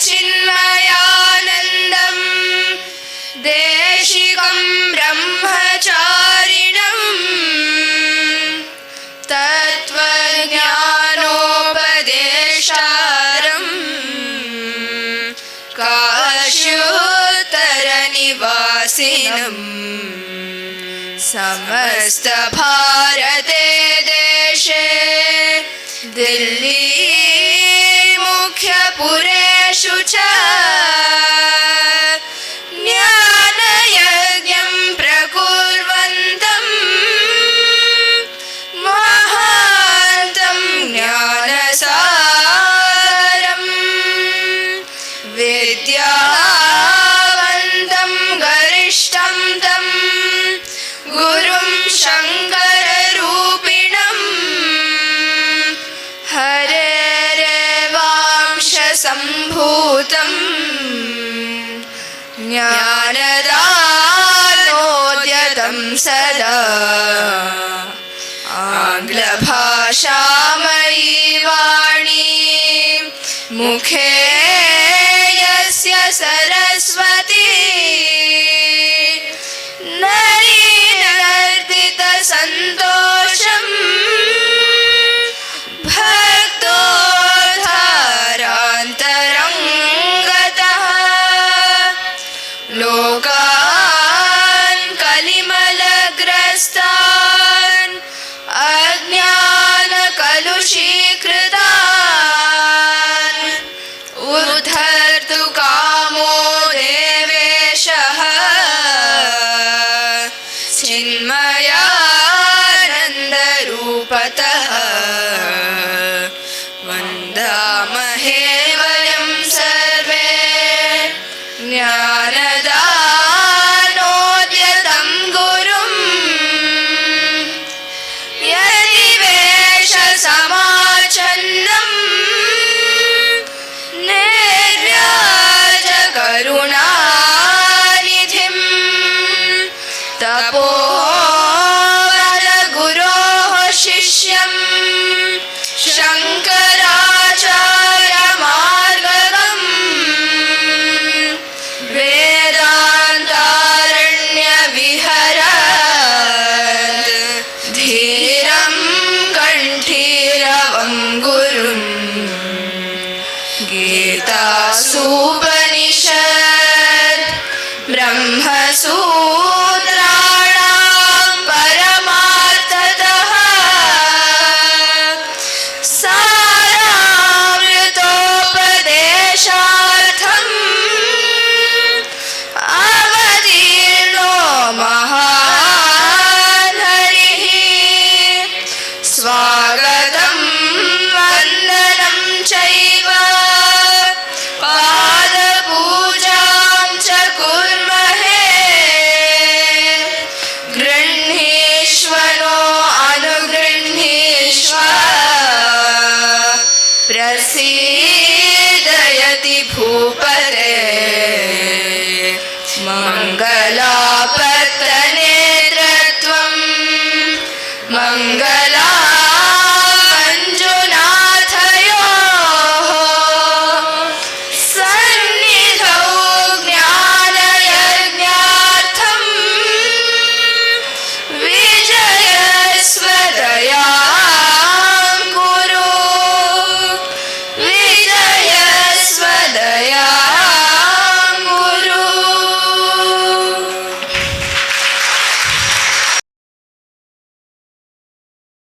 चिन्मयानन्दं देशिकं ब्रह्मचारिणं तत्त्वज्ञानोपदेशारं काश्योत्तरनिवासिनम् समस्त भारते देशे दिल्ली मुख्यपुरेषु च ज्ञानयज्ञं प्रकुर्वन्तं महान्तं ज्ञानसारं विद्यावन्तं गरिष्ठं तं गुरुं शङ्कररूपिणं हरेरेवांशसम्भूतं ज्ञानदानोद्यतं सदा आङ्ग्लभाषामयी वाणी मुखे यस्य सरस्वती सन्तोषं भक्तोद्धारान्तरङ्गतः लोकान् कलिमलग्रस्तान् अज्ञानकलुषीकृतान् उद्धर्तु कामो देवेशः चिन्मयानन्दरूपतः वन्दामहे वयं सर्वे ज्ञानदानोद्यतं गुरुं यदिवेशसमाच्छन्नं निर्व्याजकरुणानिधिं तपो शिष्यं शङ्कराचार्यमार्गगं वेदान्तारण्यविहरत् धीरं कण्ठीरवं गुरुं गीतासूपनिषत् ब्रह्मसूत्राणां परमार्थतः सारामृतोपदेशार्थम् अवतीर्णो महान् हरिः स्वागतं वन्दनं चैव पादपूजां च कुर्महे गृह्णीष्वनो अनुगृह्णीष्व प्रसीदयति भूपते मङ्गलापत्तनेत्रत्वं मङ्गला